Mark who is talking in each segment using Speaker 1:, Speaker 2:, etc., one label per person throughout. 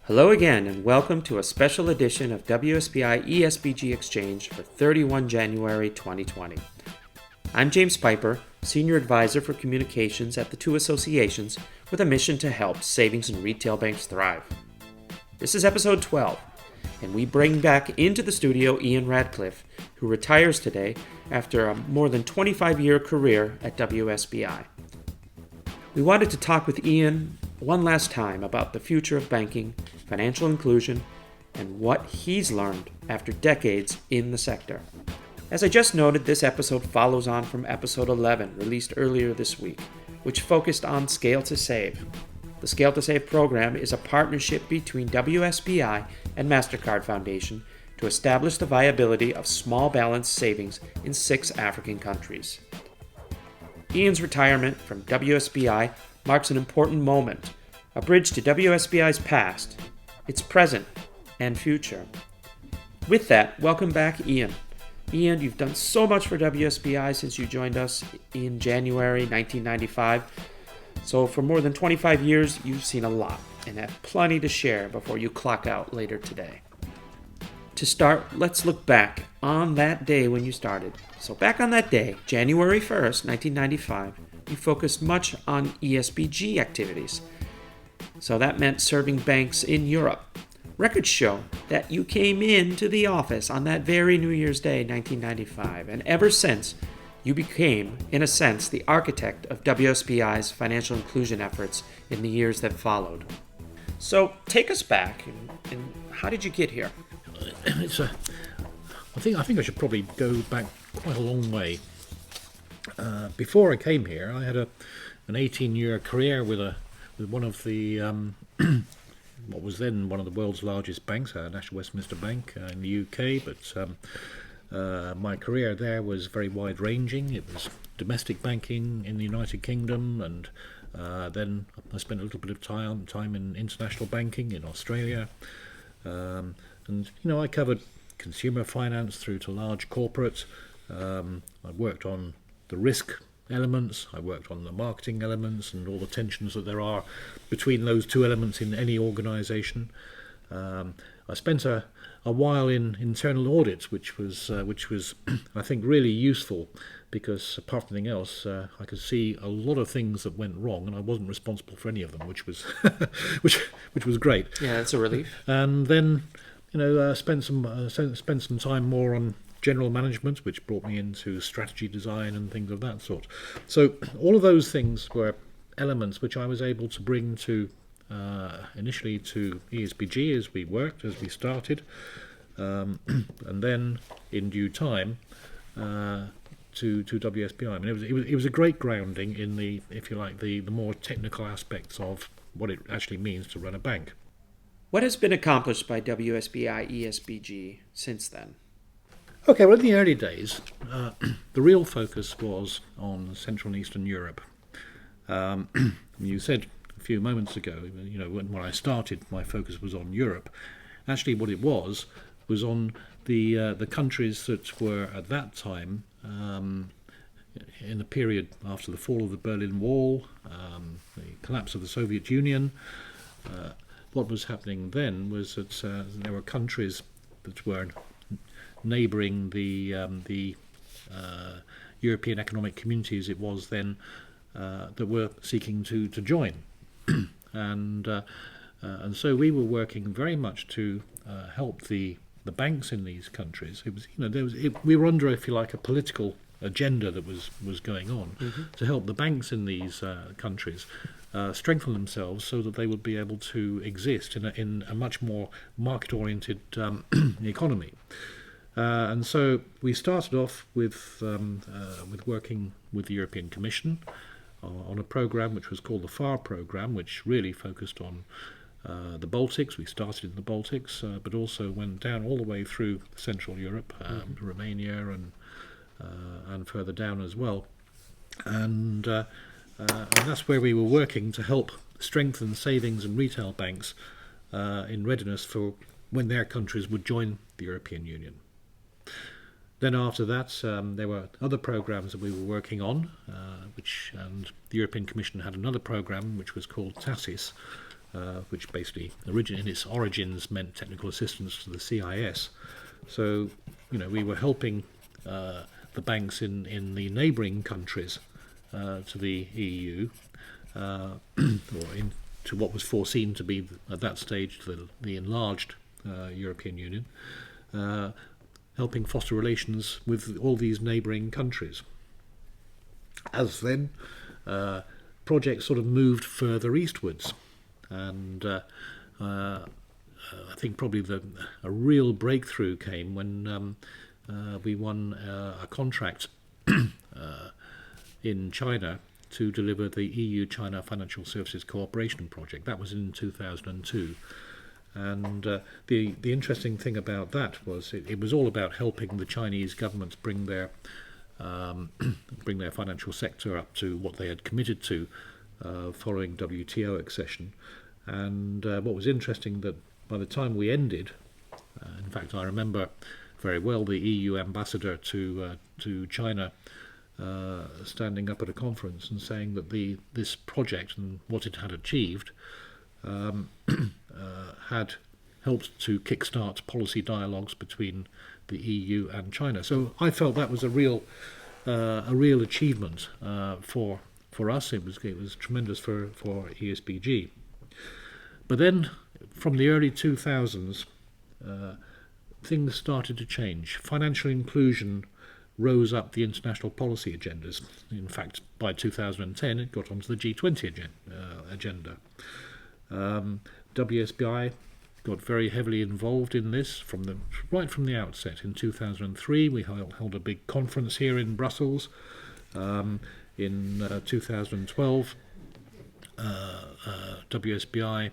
Speaker 1: Hello again, and welcome to a special edition of WSBI-ESBG Exchange for 31 January 2020. I'm James Pieper, Senior Advisor for Communications at the two associations with a mission to help savings and retail banks thrive. This is episode 12, and we bring back into the studio Ian Radcliffe, who retires today after a more than 25-year career at WSBI. We wanted to talk with Ian one last time about the future of banking, financial inclusion, and what he's learned after decades in the sector. As I just noted, this episode follows on from episode 11, released earlier this week, which focused on Scale to Save. The Scale to Save program is a partnership between WSBI and Mastercard Foundation to establish the viability of small balance savings in 6 African countries. Ian's retirement from WSBI marks an important moment, a bridge to WSBI's past, its present, and future. With that, welcome back, Ian. Ian, you've done so much for WSBI since you joined us in January 1995. So for more than 25 years, you've seen a lot and have plenty to share before you clock out later today. To start, let's look back on that day when you started. So back on that day, January 1st, 1995, you focused much on ESBG activities. So that meant serving banks in Europe. Records show that you came into the office on that very New Year's Day, 1995, and ever since, you became, in a sense, the architect of WSBI's financial inclusion efforts in the years that followed. So take us back, and how did you get here?
Speaker 2: I think I should probably go back quite a long way. Before I came here, I had an 18-year career with one of the what was then one of the world's largest banks, National Westminster Bank in the UK. But my career there was very wide-ranging. It was domestic banking in the United Kingdom, and then I spent a little bit of time in international banking in Australia. And I covered consumer finance through to large corporates. I worked on the risk elements, I worked on the marketing elements and all the tensions that there are between those two elements in any organisation. I spent a while in internal audits, which was I think really useful, because apart from anything else, I could see a lot of things that went wrong, and I wasn't responsible for any of them, which was which was great.
Speaker 1: Yeah, that's a relief.
Speaker 2: And then spent some time more on general management, which brought me into strategy design and things of that sort. So all of those things were elements which I was able to bring to initially to ESBG as we started, and then in due time to WSBI. I mean, it was a great grounding in the, if you like, the more technical aspects of what it actually means to run a bank.
Speaker 1: What has been accomplished by WSBI-ESBG since then?
Speaker 2: Okay, well, in the early days, the real focus was on Central and Eastern Europe. You said a few moments ago, when I started, my focus was on Europe. Actually, what it was on the countries that were at that time, in the period after the fall of the Berlin Wall, the collapse of the Soviet Union. What was happening then was that there were countries that were neighbouring the European Economic Community, as it was then, that were seeking to join, and so we were working very much to help the banks in these countries. It was we were under, if you like, a political agenda that was going on, to help the banks in these countries strengthen themselves so that they would be able to exist in a much more market-oriented economy. And so we started off with working with the European Commission on a program which was called the FAR program, which really focused on the Baltics. We started in the Baltics, but also went down all the way through Central Europe, Romania, and further down as well. And that's where we were working to help strengthen savings and retail banks in readiness for when their countries would join the European Union. Then after that, there were other programs that we were working on, and the European Commission had another program which was called TASIS, which basically in its origins meant technical assistance to the CIS. So, we were helping the banks in the neighbouring countries to the EU, or to what was foreseen to be at that stage the enlarged European Union, helping foster relations with all these neighbouring countries. As then projects sort of moved further eastwards, and I think probably a real breakthrough came when we won a contract in China to deliver the EU-China Financial Services Cooperation Project. That was in 2002. And the interesting thing about that was it was all about helping the Chinese governments bring their financial sector up to what they had committed to following WTO accession. And what was interesting, that by the time we ended, in fact I remember very well the EU ambassador to China standing up at a conference and saying that this project and what it had achieved had helped to kickstart policy dialogues between the EU and China. So I felt that was a real achievement for us. It was tremendous for ESBG. But then, from the early 2000s, things started to change. Financial inclusion rose up the international policy agendas. In fact, by 2010, it got onto the G20 agenda. WSBI got very heavily involved in this right from the outset. In 2003, we held a big conference here in Brussels. In 2012, WSBI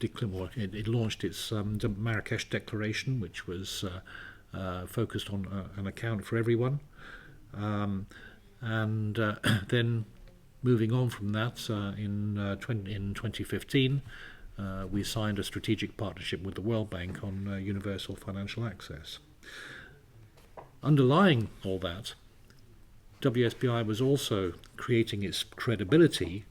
Speaker 2: it launched its Marrakesh Declaration, which was focused on an account for everyone. And then moving on from that, in 2015, we signed a strategic partnership with the World Bank on universal financial access. Underlying all that, WSBI was also creating its credibility.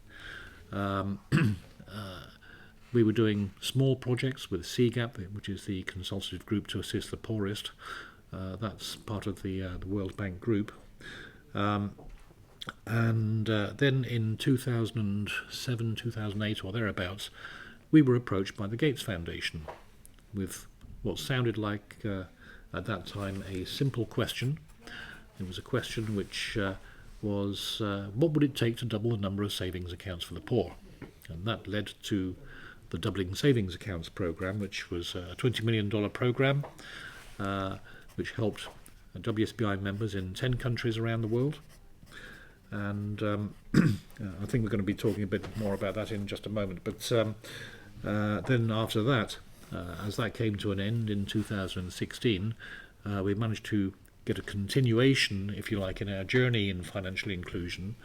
Speaker 2: We were doing small projects with CGAP, which is the consultative group to assist the poorest. That's part of the World Bank group. And then in 2007, 2008 or thereabouts, we were approached by the Gates Foundation with what sounded like, at that time, a simple question. It was a question which was, what would it take to double the number of savings accounts for the poor? And that led to the Doubling Savings Accounts program, which was a $20 million program, which helped WSBI members in 10 countries around the world. And I think we're going to be talking a bit more about that in just a moment. But then after that, as that came to an end in 2016, we managed to get a continuation, if you like, in our journey in financial inclusion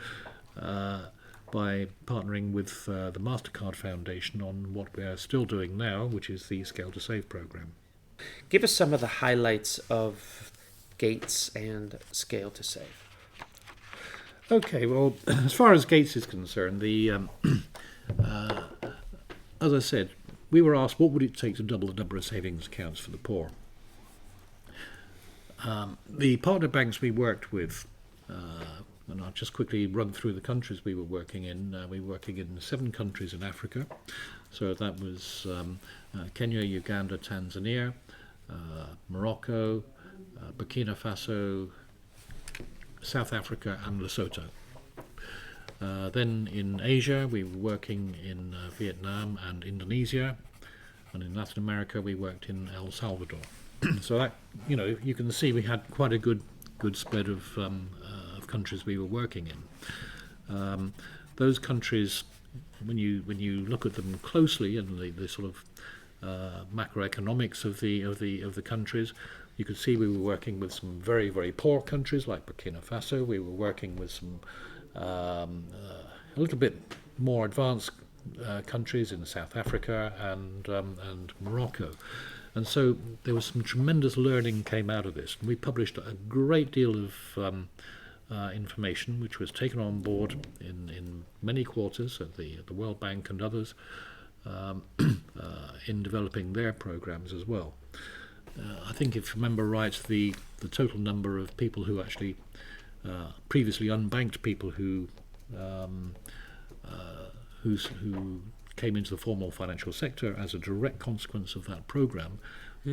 Speaker 2: by partnering with the Mastercard Foundation on what we are still doing now, which is the Scale to Save program.
Speaker 1: Give us some of the highlights of Gates and Scale to Save.
Speaker 2: Okay, well, as far as Gates is concerned, as I said, we were asked what would it take to double the number of savings accounts for the poor. The partner banks we worked with, and I'll just quickly run through the countries we were working in. We were working in 7 countries in Africa. So that was Kenya, Uganda, Tanzania, Morocco, Burkina Faso, South Africa and Lesotho. Then in Asia, we were working in Vietnam and Indonesia. And in Latin America, we worked in El Salvador. So that, you can see we had quite a good spread of countries we were working in. Those countries, when you look at them closely and the sort of macroeconomics of the countries, you could see we were working with some very, very poor countries like Burkina Faso. We were working with some a little bit more advanced countries in South Africa and Morocco. And so there was some tremendous learning came out of this. We published a great deal of information, which was taken on board in many quarters at the World Bank and others in developing their programs as well. I think, if I remember right, the total number of people who actually previously unbanked people who came into the formal financial sector as a direct consequence of that program,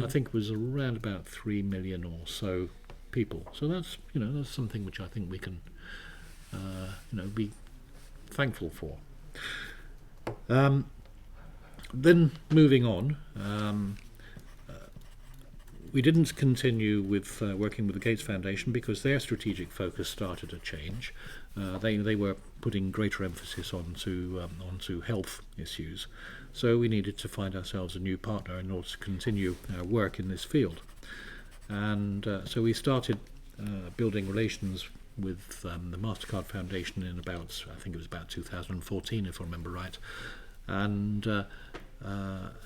Speaker 2: I think was around about 3 million or so people. So that's something which I think we can be thankful for. Then moving on, we didn't continue with working with the Gates Foundation because their strategic focus started to change. They were putting greater emphasis onto health issues, so we needed to find ourselves a new partner in order to continue our work in this field. And so we started building relations with the Mastercard Foundation in I think it was about 2014, if I remember right, and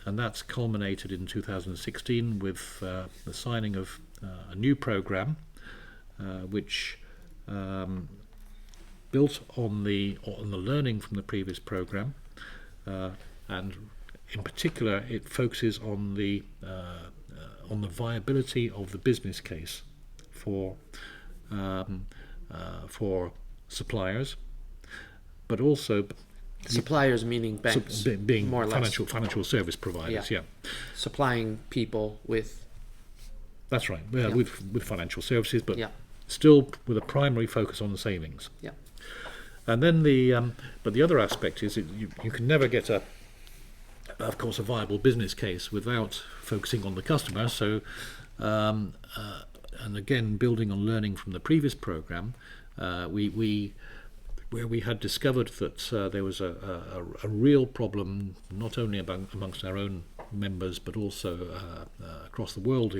Speaker 2: that's culminated in 2016 with the signing of a new program, which built on the learning from the previous program, and in particular, it focuses on the viability of the business case for suppliers, but also
Speaker 1: suppliers meaning banks,
Speaker 2: being
Speaker 1: more or less.
Speaker 2: financial service providers. Yeah.
Speaker 1: Supplying people with.
Speaker 2: That's right. With financial services, but
Speaker 1: still
Speaker 2: with a primary focus on the savings.
Speaker 1: Yeah.
Speaker 2: And then the other aspect is you can never get a viable business case without focusing on the customer. So, and again, building on learning from the previous program, where we had discovered that there was a real problem not only amongst our own members but also across the world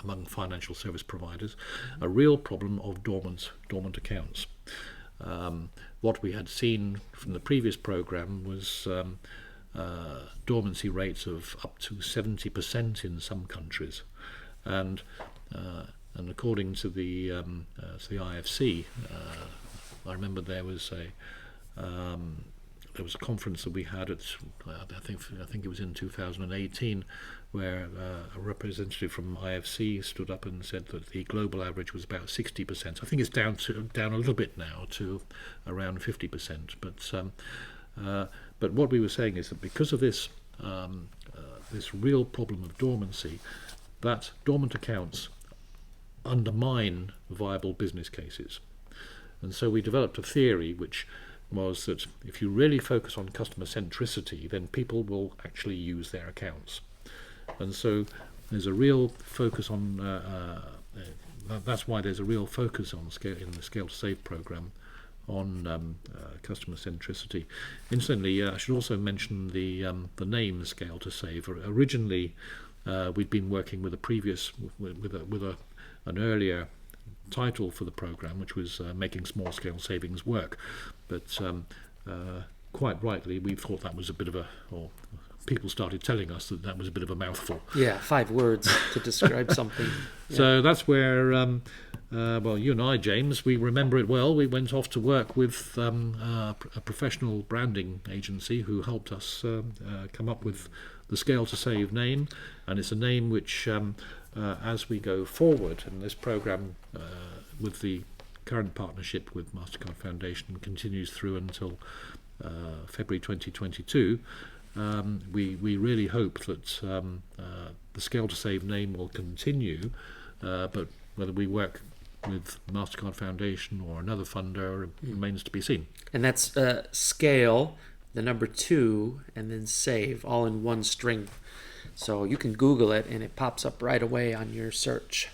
Speaker 2: among financial service providers, a real problem of dormant accounts. What we had seen from the previous program was dormancy rates of up to 70% in some countries, and according to the IFC, I remember there was a conference that we had at I think it was in 2018, where a representative from IFC stood up and said that the global average was about 60%. I think it's down a little bit now to around 50%. But what we were saying is that because of this real problem of dormancy, that dormant accounts undermine viable business cases. And so we developed a theory which was that if you really focus on customer centricity, then people will actually use their accounts. And so there's a real focus on that's why there's a real focus on in the Scale to Save program on customer centricity. Incidentally, I should also mention the name Scale to Save. Originally, we'd been working with an earlier title for the program, which was making small-scale savings work, but quite rightly we thought that was a bit of people started telling us that was a bit of a mouthful.
Speaker 1: 5 words to describe something.
Speaker 2: So that's where you and I, James, we remember it well. We went off to work with a professional branding agency who helped us come up with the Scale to Save name, and it's a name which as we go forward, and this program with the current partnership with Mastercard Foundation continues through until February 2022, we really hope that the Scale to Save name will continue, but whether we work with Mastercard Foundation or another funder remains to be seen.
Speaker 1: And that's Scale, the number 2, and then Save, all in one string. So you can Google it and it pops up right away on your search.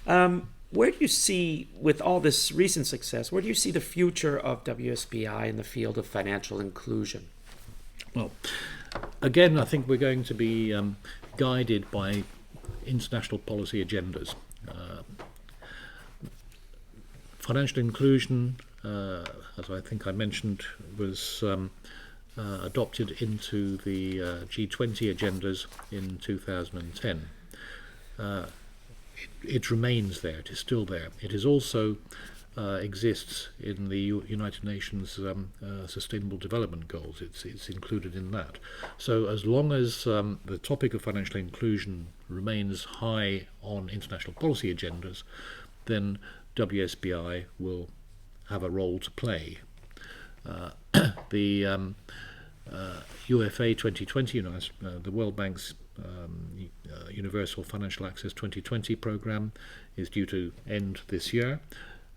Speaker 1: Where do you see, with all this recent success, where do you see the future of WSBI in the field of financial inclusion?
Speaker 2: Well, again, I think we're going to be guided by international policy agendas. Financial inclusion, as I think I mentioned, was adopted into the G20 agendas in 2010. it remains there. It is still there. It is also exists in the United Nations Sustainable Development Goals. It's included in that. So as long as the topic of financial inclusion remains high on international policy agendas, then WSBI will have a role to play. The UFA 2020, the World Bank's Universal Financial Access 2020 program is due to end this year,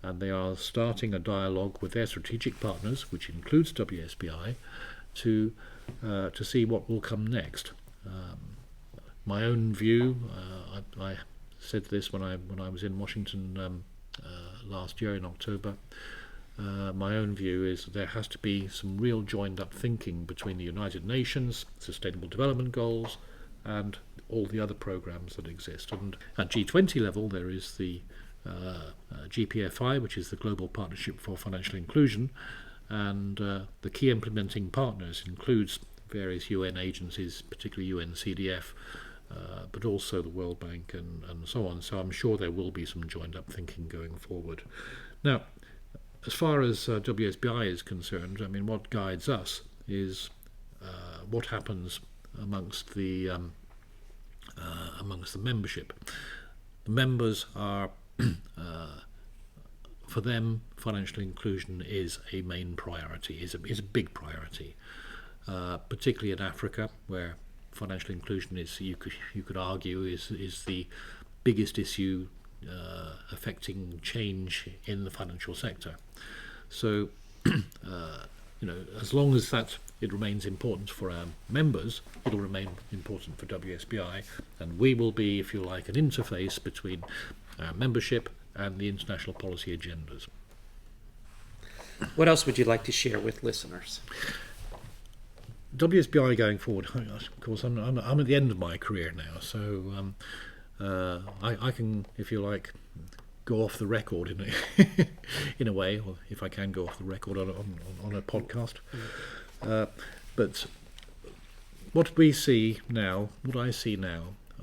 Speaker 2: and they are starting a dialogue with their strategic partners, which includes WSBI, to see what will come next. My own view, I said this when I was in Washington last year in October. My own view is that there has to be some real joined-up thinking between the United Nations, Sustainable Development Goals, and all the other programs that exist. And at G20 level, there is the GPFI, which is the Global Partnership for Financial Inclusion, and the key implementing partners includes various UN agencies, particularly UNCDF, but also the World Bank and so on. So I'm sure there will be some joined-up thinking going forward. Now, as far as WSBI is concerned, I mean, what guides us is what happens amongst the membership. The members are, for them, financial inclusion is a main priority, is a big priority, particularly in Africa, where financial inclusion is, you could argue, is the biggest issue affecting change in the financial sector. So, as long as it remains important for our members, it'll remain important for WSBI, and we will be, if you like, an interface between our membership and the international policy agendas.
Speaker 1: What else would you like to share with listeners?
Speaker 2: WSBI going forward, of course, I'm at the end of my career now, so I can, if you like, go off the record in a way, or if I can go off the record on a podcast. But what I see now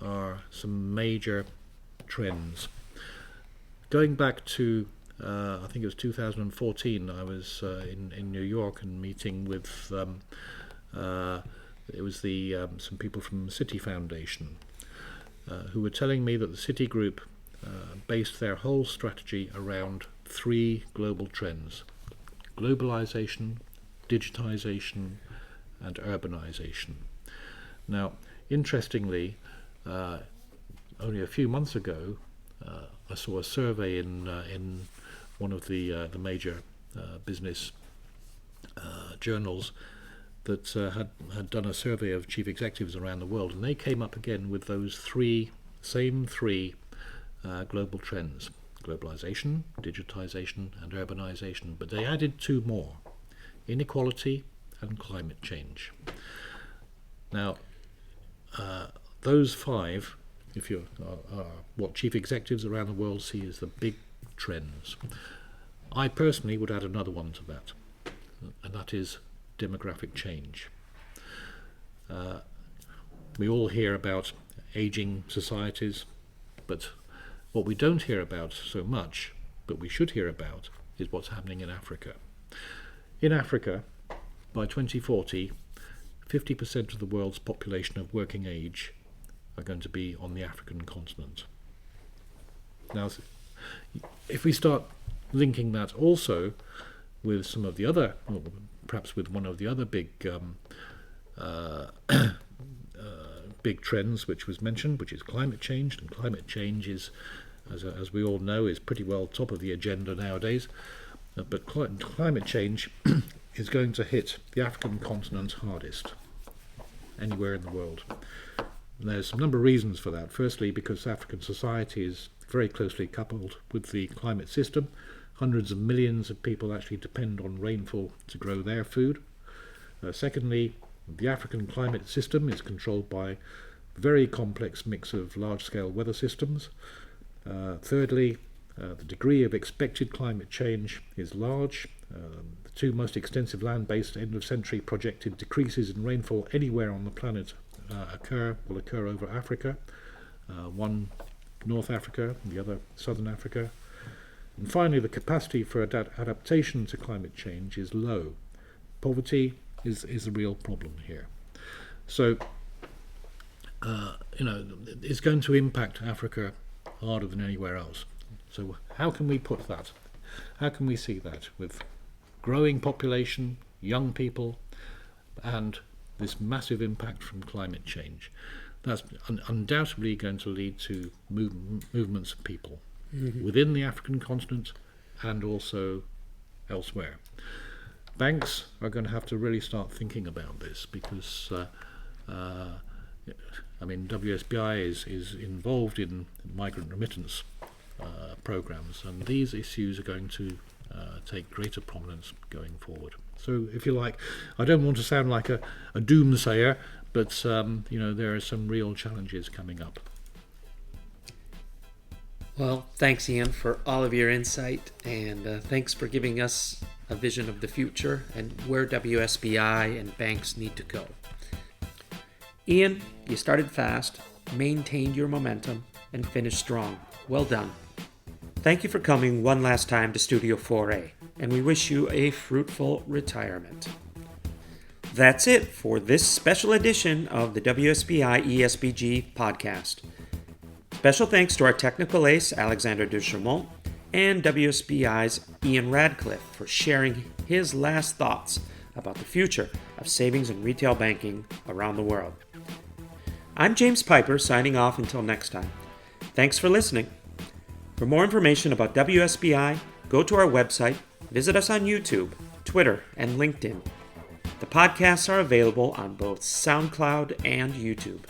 Speaker 2: are some major trends. Going back to, I think it was 2014, I was in New York and meeting with, it was some people from Citi Foundation, who were telling me that the Citi Group based their whole strategy around 3 global trends: globalization, digitization, and urbanization. Now, interestingly, only a few months ago, I saw a survey in one of the major business journals that had done a survey of chief executives around the world, and they came up again with those same three global trends: globalization, digitization, and urbanization. But they added 2 more: inequality and climate change. Now, those 5, if you are what chief executives around the world see as the big trends. I personally would add another one to that, and that is demographic change. We all hear about aging societies, but what we don't hear about so much, but we should hear about, is what's happening in Africa. In Africa, by 2040, 50% of the world's population of working age are going to be on the African continent. Now, if we start linking that also with some of the other, or perhaps with one of the other big big trends which was mentioned, which is climate change, and climate change is, as we all know, is pretty well top of the agenda nowadays. But climate change is going to hit the African continent hardest, anywhere in the world. And there's a number of reasons for that. Firstly, because African society is very closely coupled with the climate system. Hundreds of millions of people actually depend on rainfall to grow their food. Secondly, the African climate system is controlled by a very complex mix of large-scale weather systems. Thirdly, the degree of expected climate change is large. The 2 most extensive land-based end-of-century projected decreases in rainfall anywhere on the planet will occur over Africa. One North Africa and the other Southern Africa. And finally, the capacity for adaptation to climate change is low. Poverty is a real problem here. So, it's going to impact Africa harder than anywhere else. So how can we put that? How can we see that with growing population, young people, and this massive impact from climate change? That's undoubtedly going to lead to movements of people within the African continent and also elsewhere. Banks are going to have to really start thinking about this because WSBI is involved in migrant remittance programs, and these issues are going to take greater prominence going forward. So, if you like, I don't want to sound like a doomsayer, but there are some real challenges coming up.
Speaker 1: Well, thanks, Ian, for all of your insight, and thanks for giving us a vision of the future and where WSBI and banks need to go. Ian, you started fast, maintained your momentum, and finished strong. Well done. Thank you for coming one last time to Studio 4A, and we wish you a fruitful retirement. That's it for this special edition of the WSBI-ESBG podcast. Special thanks to our technical ace, Alexander de Chermont, and WSBI's Ian Radcliffe for sharing his last thoughts about the future of savings and retail banking around the world. I'm James Pieper, signing off until next time. Thanks for listening. For more information about WSBI, go to our website, visit us on YouTube, Twitter, and LinkedIn. The podcasts are available on both SoundCloud and YouTube.